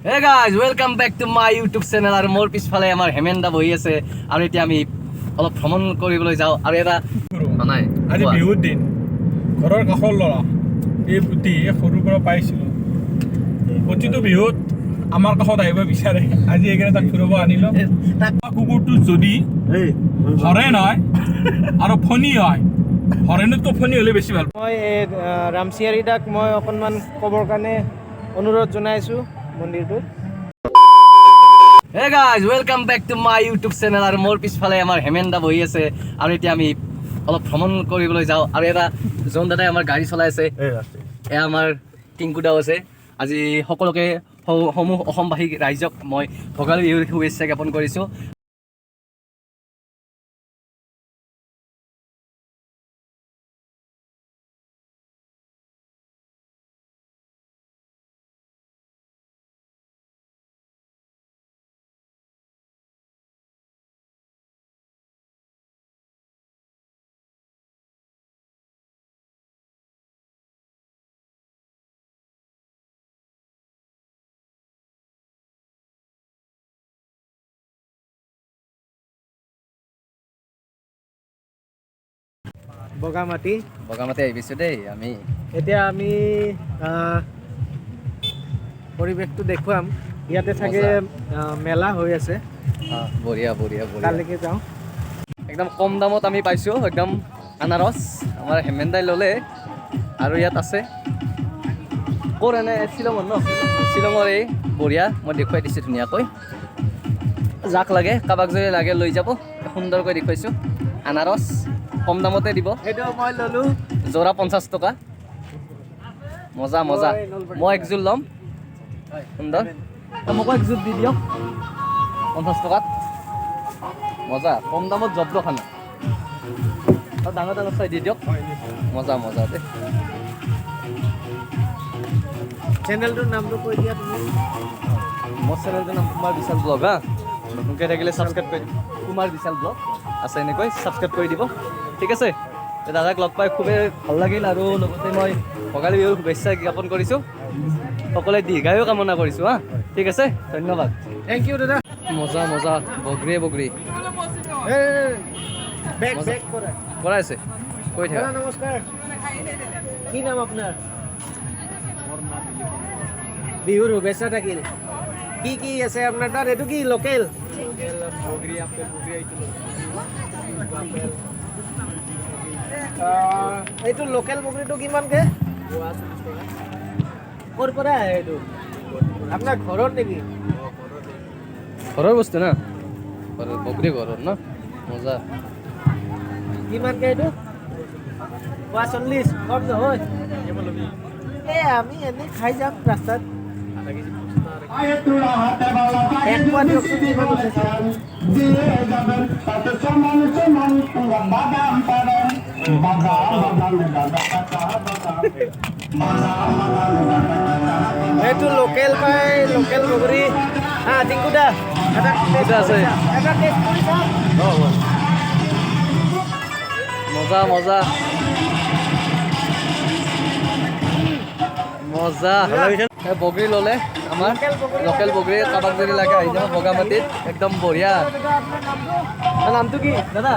Hey guys, welcome back to my YouTube channel আৰু মোৰ পিছফালে আমাৰ হেমেন্দা বহি আছে আৰু এতিয়া আমি অলপ ভ্ৰমণ কৰিবলৈ যাওঁ আৰু এটা নাই আজি বিহুৰ দিন ঘৰৰ কাষৰ ল'ৰা এই পুতি সৰুৰ পৰা পাইছিলোঁ প্ৰতিটো বিহুত আমাৰ কাষত আহিব বিচাৰে আজি এইকাৰণে তাক ফুৰাব আনিলোঁ তাক কুকুৰটো যদি হৰেণ হয় আৰু ফণী হয় হৰেণতো ফণী হ'লে বেছি ভাল মই ৰামচিয়াৰী দাক মই অকণমান ক'বৰ কাৰণে অনুৰোধ জনাইছোঁ মন্দিৰটোত। Hey guys, welcome back to my YouTube channel আৰু মোৰ পিছফালে আমাৰ হেমেন্দা বহি আছে আৰু এতিয়া আমি অলপ ভ্ৰমণ কৰিবলৈ যাওঁ আৰু এটা জন দাদাই আমাৰ গাড়ী চলাই আছে এয়া আমাৰ টিংকুদাও আছে আজি সকলোকে সমূহ অসমবাসী ৰাইজক মই ভোগালী বিহুৰ শুভেচ্ছা জ্ঞাপন কৰিছোঁ। বগামাটি আহিছোঁ দেই আমি এতিয়া আমি পৰিৱেশটো দেখুৱাম ইয়াতে চাগে মেলা হৈ আছে বঢ়িয়া বঢ়িয়া বঢ়িয়া তালৈকে যাওঁ। একদম কম দামত আমি পাইছোঁ একদম আনাৰস আমাৰ হেমেন্দাই ল'লে আৰু ইয়াত আছে ক'ৰ এনে শ্বিলঙৰ ন শ্বিলঙৰ এই বঢ়িয়া মই দেখুৱাই দিছোঁ ধুনীয়াকৈ যাক লাগে কাৰোবাক যদি লাগে লৈ যাব সুন্দৰকৈ দেখুৱাইছোঁ আনাৰস কম দামতে দিব সেইটো মই ল'লোঁ যোৰা 50 টকা মজা মজা মই একযোৰ ল'ম সুন্দৰ মোকো একযোৰ দি দিয়ক 50 টকাত মজা কম দামত জব্দ খানা ডাঙৰ ডাঙৰ চাই দি দিয়ক মজা মজা দেই চেনেলটোৰ নামটো কৈ দিয়া তুমি মোৰ চেনেলটোৰ নাম কুমাৰ বিশাল ব্লগ হা নতুনকৈ থাকিলে ছাবস্ক্ৰাইব কৰি দিব কুমাৰ বিশাল ব্লগ আছে এনেকৈ ছাবস্ক্ৰাইব কৰি দিব ঠিক আছে দাদাক লগ পাই খুবেই ভাল লাগিল আৰু লগতে মই ভোগালী বিহুৰ শুভেচ্ছা জ্ঞাপন কৰিছোঁ সকলোৱে দীৰ্ঘায়ু কামনা কৰিছোঁ হা ঠিক আছে ধন্যবাদ থেংক ইউ দাদা মজা মজা বগৰী বগৰী বেক বেক কৰা কৰাইছে কৈ থাকা দাদা নমস্কাৰ কি নাম আপোনাৰ বিহুৰ শুভেচ্ছা থাকিল কি কি আছে আপোনাৰ তাত এইটো কি লোকেল এইটো লোকেল বগৰীটো কিমানকৈ ক'ৰ পৰা আহে এইটো আপোনাৰ ঘৰত নেকি ঘৰৰ বস্তু না ঘৰৰ বগৰী ঘৰৰ ন মজা কিমানকৈ এইটো 40 কম নহয় এই আমি এনেই খাই যাম ৰাস্তাত এক পোৱা দিয়কচোন কিমান উঠিছে এইটো লোকেল পাই লোকেল বগৰী হা টিংকুদা এটা আছে এটা টেষ্ট কৰি চাম মজা মজা মজা বগৰী ল'লে আমাৰ লোকেল বগৰী কাৰোবাক যদি লাগে আহি যাব বগামাটিত একদম বঢ়িয়া নামটো কি দাদা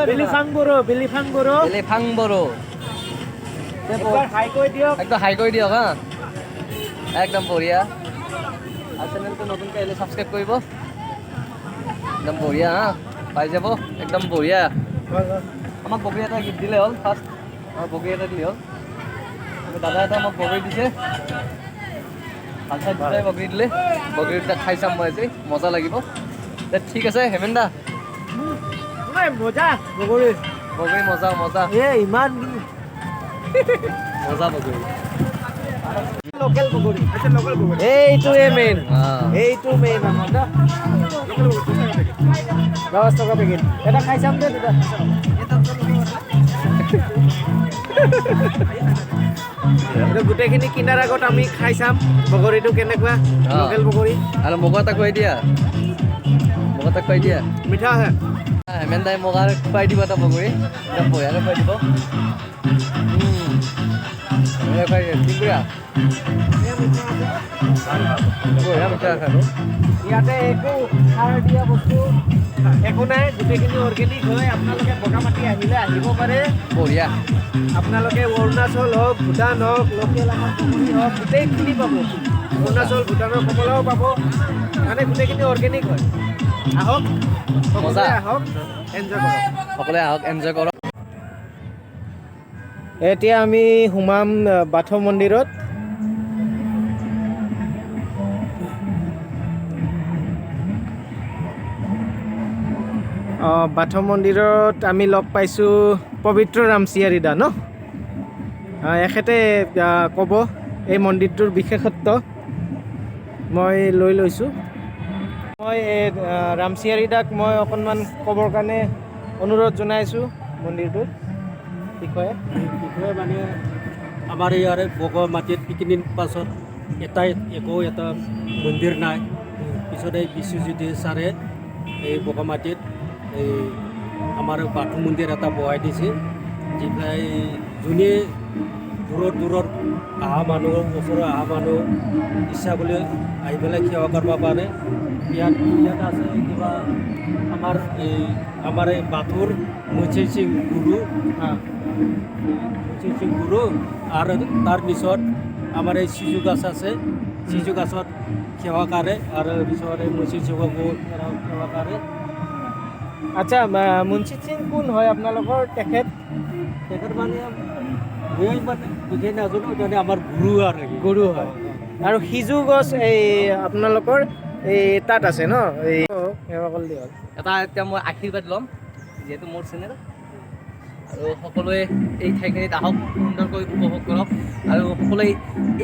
বিলিফাং বড়ো এলিফাং বড়ো হাই কৰি দিয়ক একদম হাই কৰি দিয়ক হা একদম বঢ়িয়া আৰু চেনেলটো নতুনকৈ আহিলে ছাবস্ক্ৰাইব কৰিব একদম বঢ়িয়া হা পাই যাব একদম বঢ়িয়া আমাক বগৰী এটা গিফ্ট দিলে হ'ল ফাৰ্ষ্ট আমাক বগৰী এটা দিলে হ'ল দাদা এটা আমাক বগৰী দিছে ভাল চাই দুটাই বগৰী দিলে বগৰী দুটা খাই চাম মই আজি মজা লাগিব ঠিক আছে হেমেন্দা মজা বগৰী বগৰী মজা মজা ইমান মজা বগৰী লোকেল বগৰী এইটোৱে মেইন এইটো মেইন আমাৰ 10 টকা পেকেট এটা খাই চাম দে দাদা গোটেইখিনি কিনাৰ আগত আমি খাই চাম বগৰীটো কেনেকুৱা লোকেল বগৰী আৰু মোক এটা খুৱাই দিয়া মিঠা আছে হেমেন্দাই মোক আৰু খুৱাই দিব এটা বগৰী একদম বঢ়িয়াকৈ খুৱাই দিব ইয়াতে একো সাৰ দিয়া বস্তু একো নাই, গোটেইখিনি অৰ্গেনিক হয়। আপোনালোকে বগামাটি আহিলে আহিব পাৰে। বঢ়িয়া। আপোনালোকে অৰুণাচল হওক, ভূটান হওক, লোকেল আমাৰ পুখুৰী হওক, গোটেইখিনি পাব। অৰুণাচল ভূটানৰ কমলাও পাব, মানে গোটেইখিনি অৰ্গেনিক হয়। আহক, সকলোৱে আহক, এনজয় কৰক। সকলোৱে আহক, এনজয় কৰক। এতিয়া আমি সোমাম বাথৌ মন্দিৰত। বাথৌ মন্দিৰত আমি লগ পাইছোঁ পবিত্ৰ ৰামচিয়াৰী দা ন? এখেতে ক'ব এই মন্দিৰটোৰ বিশেষত্ব মই লৈ লৈছোঁ। মই ৰামচিয়াৰী দাক মই অকণমান ক'বৰ কাৰণে অনুৰোধ জনাইছোঁ মন্দিৰটোৰ বিষয়ে। মানে আমাৰ ইয়াৰে বগামাটিত পিকনিক পাছত একো এটা মন্দিৰ নাই। পিছত এই বিশ্বজিৎ ছাৰে এই বগামাটিত এই আমাৰ বাথৌ মন্দিৰ এটা বহাই দিছে, যিবিলাক যোনে দূৰৰ অহা মানুহ, ওচৰৰ অহা মানুহ ইচ্ছা কৰি আহি পেলাই সেৱা কৰিব পাৰে। ইয়াত আছে কিবা আমাৰ এই বাথৌৰ মুঞ্চি সিং গুৰু আৰু তাৰপিছত আমাৰ এই চিজু গছ আছে, চিজু গছত সেৱা কৰে আৰু পিছত এই মুঞ্চি সিংকো সেৱা কৰে। আচ্ছা, মুঞ্চি সিং কোন হয় আপোনালোকৰ? তেখেত মানে মই মানে বুজি নাজানো, মানে আমাৰ গুৰু হয়। আৰু সিজু গছ এই আপোনালোকৰ এই তাত আছে ন? এই সেৱা কৰিলে হ'ল। এতিয়া মই আশীৰ্বাদ ল'ম, যিহেতু মোৰ চেনেল, আৰু সকলোৱে এই ঠাইখিনিত আহক, সুন্দৰকৈ উপভোগ কৰক। আৰু সকলোৱে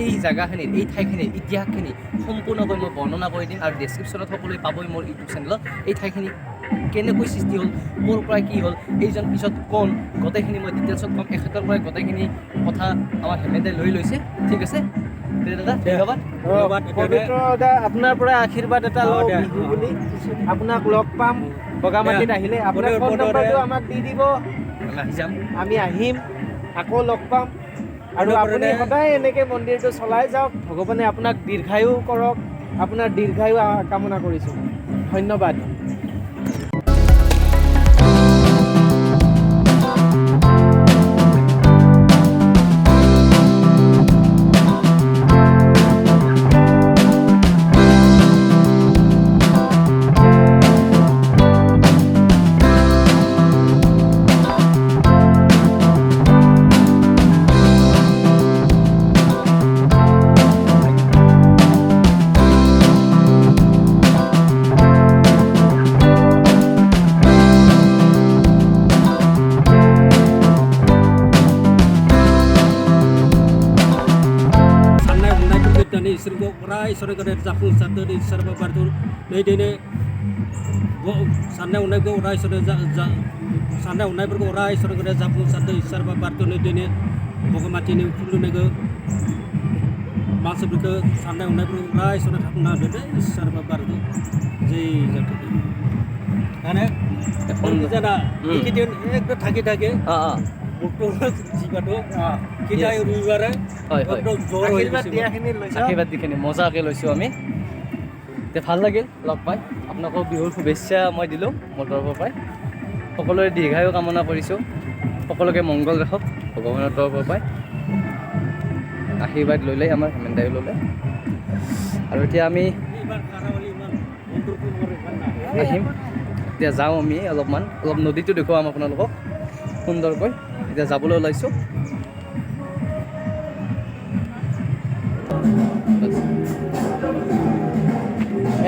এই জেগাখিনিৰ, এই ঠাইখিনিৰ ইতিহাসখিনি সম্পূৰ্ণকৈ মই বৰ্ণনা কৰি দিম, আৰু ডেছক্ৰিপশ্যনত সকলোৱে পাবই মোৰ ইউটিউব চেনেলত। এই ঠাইখিনি কেনেকৈ সৃষ্টি হ'ল, ক'ৰ পৰা কি হ'ল, এইজন পিছত কোন, গোটেইখিনি মই ডিটেইলছত ক'ম। এখেতৰ পৰাই গোটেইখিনি কথা আমাৰ হেমেদাই লৈ লৈছে। ঠিক আছে দাদা, ধন্যবাদ। পবিত্ৰ দা, আপোনাৰ পৰা আশীৰ্বাদ এটা লওঁ বিহু বুলি। আপোনাক লগ পাম বগামাটিত আহিলে। আপোনাৰ ফোন নম্বৰটো আমাক দি দিব, আহি যাম। আমি আহিম, আকৌ লগ পাম। আৰু আপুনি সদায় এনেকৈ মন্দিৰটো চলাই যাওক। ভগৱানে আপোনাক দীৰ্ঘায়ু কৰক, আপোনাৰ দীৰ্ঘায়ু কামনা কৰিছোঁ। ধন্যবাদ। इसोरखौ अराय सरकारि जाफुंसारदो इसोर बाबारदो नैदिनो साननाय हनायखौ अराय साननाय हनायफोरखौ अराय सरकारि जाफुंसारदो इसोर बाबारदो नैदिनो बगामाटिनि खुलुमनायखौ मानसिफोरखौ साननाय हनायफोरखौ अराय सरकारि थाफुंना होदो इसोर बाबारदो जै जाथों। माने जाना एकेदिन एकदम थाके আশীৰ্বাদ দিখিনি মজাকৈ লৈছোঁ আমি। এতিয়া ভাল লাগিল লগ পাই। আপোনালোকক বিহুৰ শুভেচ্ছা মই দিলোঁ মোৰ তৰফৰ পৰাই। সকলোৰে দীৰ্ঘায়ু কামনা কৰিছোঁ, সকলোকে মংগল ৰাখক ভগৱানৰ তৰফৰ পৰাই। আশীৰ্বাদ ল'লে আমাৰ হেমেন্দায়ো ল'লে। আৰু এতিয়া আমি আহিম, এতিয়া যাওঁ আমি অলপ নদীটো দেখুৱাম আপোনালোকক সুন্দৰকৈ। এতিয়া যাবলৈ ওলাইছোঁ।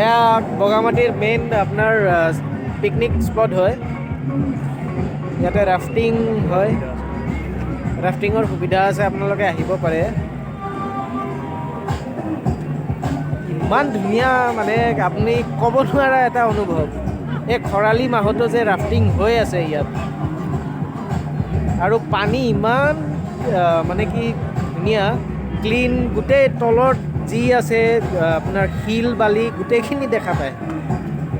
এয়া বগামাটিৰ মেইন আপোনাৰ পিকনিক স্পট হয়। ইয়াতে ৰাফটিং হয়, ৰাফটিঙৰ সুবিধা আছে, আপোনালোকে আহিব পাৰে। ইমান ধুনীয়া, মানে আপুনি ক'ব নোৱাৰা এটা অনুভৱ। এই খৰালি মাহতো যে ৰাফটিং হৈ আছে ইয়াত, আৰু পানী ইমান মানে কি ধুনীয়া, ক্লিন, গোটেই তলত যি আছে আপোনাৰ শিল বালি গোটেইখিনি দেখা পায়।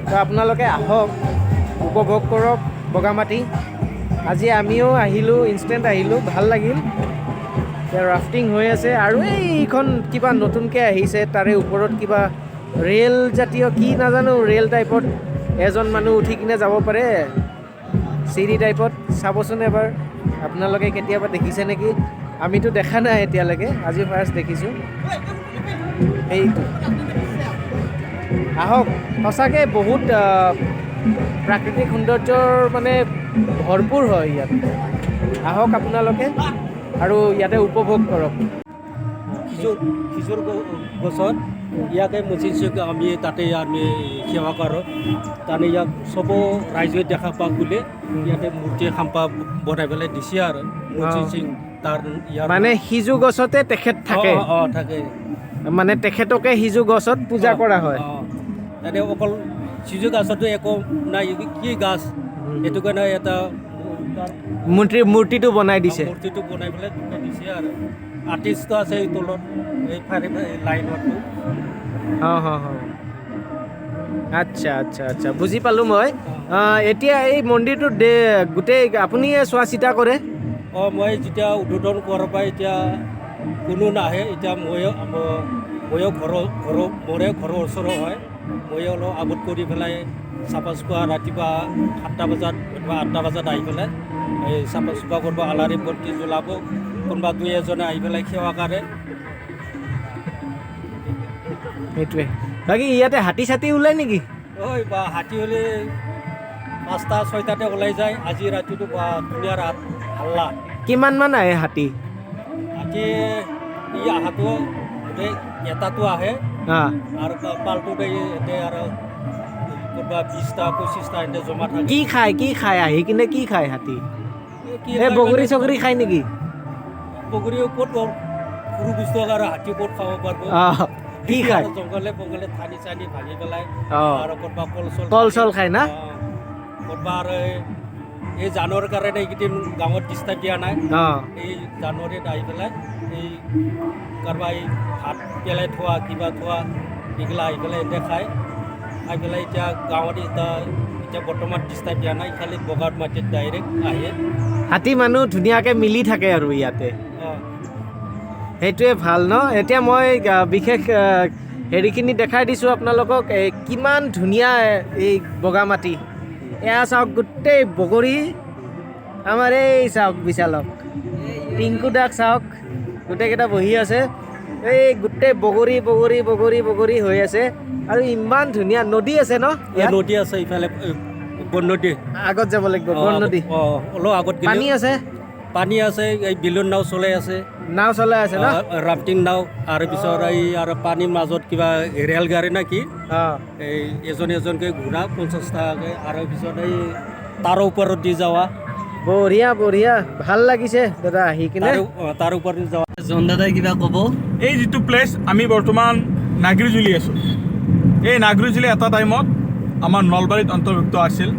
তো আপোনালোকে আহক, উপভোগ কৰক বগামাটি। আজি আমিও আহিলোঁ, ইনষ্টেণ্ট আহিলোঁ, ভাল লাগিল। এতিয়া ৰাফটিং হৈ আছে আৰু এইখন কিবা নতুনকৈ আহিছে তাৰে ওপৰত কিবা ৰেল জাতীয় কি নাজানো ৰেল টাইপত এজন মানুহ উঠি কিনে যাব পাৰে চিৰি টাইপত চাবচোন এবাৰ আপোনালোকে কেতিয়াবা দেখিছে নেকি আমিতো দেখা নাই এতিয়ালৈকে আজি ফাৰ্ষ্ট দেখিছোঁ এইটো আহক সঁচাকৈ বহুত প্ৰাকৃতিক সৌন্দৰ্যৰ মানে ভৰপূৰ হয় ইয়াত আহক আপোনালোকে আৰু ইয়াতে উপভোগ কৰক খিজুৰ গছত ইয়াকে মচিছোঁ আমি তাতে আমি সেৱা কৰোঁ তাৰমানে ইয়াক চব ৰাইজে দেখা পাওক বুলি ইয়াতে মূৰ্তি খাম্পা বনাই পেলাই দিছে আৰু মচিং তাৰ ইয়াৰ মানে সিজু গছতে তেখেত থাকে থাকে মানে তেখেতকে সিজু গছত পূজা কৰা হয় তাতে অকল সিজু গছতো একো নাই কি গাছ সেইটো কাৰণে এটা মূৰ্তিটো বনাই দিছে মূৰ্তিটো বনাই পেলাই দিছে আৰু আৰ্টিষ্টটো আছে এই তলত এই লাইনতো আচ্ছা আচ্ছা আচ্ছা বুজি পালোঁ মই এতিয়া এই মন্দিৰটো গোটেই আপুনিয়ে চোৱা চিতা কৰে মই যেতিয়া উদ্বোধন কৰাৰ পৰা এতিয়া কোনো নাহে এতিয়া ময়ো মোৰে ঘৰৰ ওচৰৰ হয় মই অলপ আগত কৰি পেলাই চাফা চুফা ৰাতিপুৱা 7টা বজাত বা 8টা বজাত আহি পেলাই এই চাফা চুফা কৰিব আলাৰী বন্তি জ্বলাব কোনোবা দুই এজনে আহি পেলাই সেৱা কৰে সেইটোৱে বাকী ইয়াতে হাতী চাতী ওলাই নেকি ঐ বা হাতী হ'লে 5টা 6টাতে ওলাই যায় আজি ৰাতিটো বা ধুনীয়া ৰাত হাল্লা কিমানমান আহে হাতী হাতী ই অহাটো গোটেই এটাতো আহে আৰু পালটোতে এতে আৰু কোনোবা 20টা 25টা এতে জমা থাকে কি খায় আহি কিনে কি খায় হাতী এই বগৰী চগৰী খায় নেকি বগৰীও ক'ত সৰু বস্তু আৰু হাতী ক'ত খাব পাৰিব কি খায় জংঘলে বংঘলে ঠানি চানি ভাঙি পেলাই আৰু ক'ৰবা কল চল খায় না ক'ৰবা আৰু এই জানুৱাৰীৰ কাৰণে এইকেইদিন গাঁৱত ডিষ্টাৰ্ব দিয়া নাই এই জানুৱাৰীত আহি পেলাই এই কাৰোবাৰ এই ভাত পেলাই থোৱা কিবা থোৱা এইগিলা আহি পেলাই এতিয়া খাই পেলাই এতিয়া গাঁৱত এতিয়া বৰ্তমান ডিষ্টাৰ্ব দিয়া নাই খালি বগাত মাটিত ডাইৰেক্ট আহে হাতী মানুহ ধুনীয়াকৈ মিলি থাকে আৰু ইয়াতে সেইটোৱে ভাল ন এতিয়া মই বিশেষ হেৰিখিনি দেখাই দিছোঁ আপোনালোকক কিমান ধুনীয়া এই বগা মাটি এয়া চাওক গোটেই বগৰী আমাৰ এই চাওক বিশালক টিংকু দাক চাওক গোটেইকেইটা বহি আছে এই গোটেই বগৰী বগৰী বগৰী বগৰী হৈ আছে আৰু ইমান ধুনীয়া নদী আছে ন নদী আছে ইফালে বন নদী আগত যাব লাগিব বন নদী অলপ আগত পানী আছে এই বিলুন নাও চলাই আছে ন ৰাফটিং নাও আৰু পিছত এই আৰু পানীৰ মাজত কিবা ৰেল গাড়ী নে কি এই এজনকৈ ঘূৰা 50 টকাকৈ আৰু পিছত এই তাৰ ওপৰত দি যাৱা বঢ়িয়া বঢ়িয়া ভাল লাগিছে দাদা আহি কিনে তাৰ ওপৰত দি যাৱা জন দাদাই কিবা ক'ব এই যিটো প্লেচ আমি বৰ্তমান নাগৰিজুলি আছোঁ এই নাগৰিজুলি এটা টাইমত আমাৰ নলবাৰীত অন্তৰ্ভুক্ত আছিল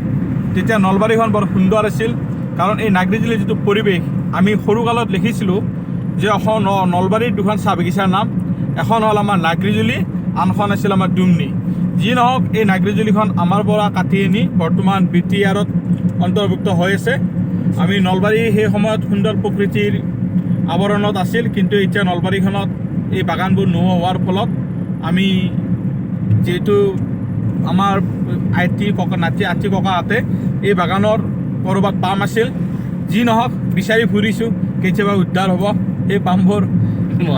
তেতিয়া নলবাৰীখন বৰ সুন্দৰ আছিল কাৰণ এই নাগৰিজুলিৰ যিটো পৰিৱেশ আমি সৰুকালত লিখিছিলোঁ যে এখন নলবাৰীৰ দুখন চাহ বাগিচাৰ নাম এখন হ'ল আমাৰ নাগৰিজুলি আনখন আছিল আমাৰ ডুমনি যি নহওক এই নাগৰিজুলিখন আমাৰ পৰা কাটি আনি বৰ্তমান BTRত অন্তৰ্ভুক্ত হৈ আছে আমি নলবাৰী সেই সময়ত সুন্দৰ প্ৰকৃতিৰ আৱৰণত আছিল কিন্তু এতিয়া নলবাৰীখনত এই বাগানবোৰ নোহোৱা হোৱাৰ ফলত আমি যিহেতু আমাৰ আইটি ককাহঁতে এই বাগানৰ ক'ৰবাত পাম আছিল যি নহওক বিচাৰি ফুৰিছোঁ কেতিয়াবা উদ্ধাৰ হ'ব সেই পামবোৰ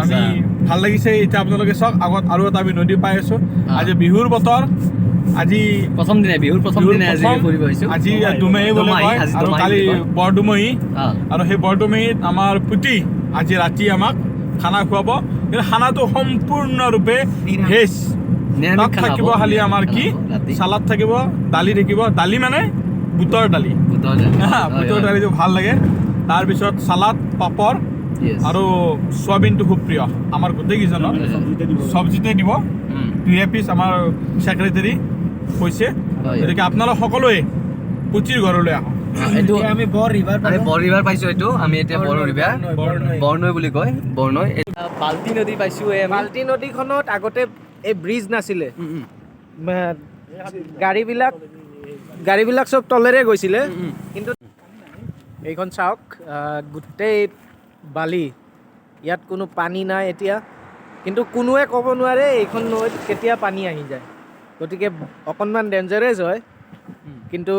আমি ভাল লাগিছে এতিয়া আপোনালোকে চাওক আগত আৰু এটা আমি নদী পাই আছোঁ আজি বিহুৰ বতৰ আজি বিহুৰ প্ৰথম দিনা আজি দুমাহী বুলি কয় আৰু কালি বৰদুমহী আৰু সেই বৰদুমহীত আমাৰ পুতি আজি ৰাতি আমাক খানা খুৱাব কিন্তু খানাটো সম্পূৰ্ণৰূপে ভেজ তাত থাকিব খালি আমাৰ কি চালাড থাকিব দালি থাকিব দালি মানে বুটৰ দালি বুটৰ দালিটো ভাল লাগে তাৰপিছত চালাড পাপৰ আৰু চয়াবিনটো খুব প্ৰিয় আমাৰ গোটেইকেইজনৰ চব্জিতে দিব 2 পিচ আমাৰ ছেক্ৰেটাৰী কৈছে গতিকে আপোনালোক সকলোৱে পুতিৰ ঘৰলৈ আহক আমি বৰ ৰিভাৰ পাইছোঁ এইটো আমি এতিয়া বৰনৈ বুলি কয় বৰনৈ বাল্টি নদী পাইছোঁ বাল্টি নদীখনত আগতে এই ব্ৰিজ নাছিলে গাড়ীবিলাক চব তলেৰে গৈছিলে কিন্তু এইখন চাওক গোটেই বালি ইয়াত কোনো পানী নাই এতিয়া, কিন্তু কোনোৱে ক'ব নোৱাৰে এইখন নৈত কেতিয়া পানী আহি যায়। গতিকে অকণমান ডেঞ্জাৰাছ হয়, কিন্তু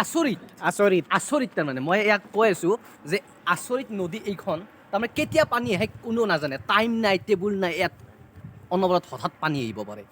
আচৰিত আচৰিত। আচৰিত তাৰমানে মই ইয়াক কৈ আছোঁ যে আচৰিত নদী এইখন, তাৰমানে কেতিয়া পানী আহে কোনো নাজানে, টাইম নাই টেবুল নাই, ইয়াত অনবৰত হঠাৎ পানী আহিব পাৰে।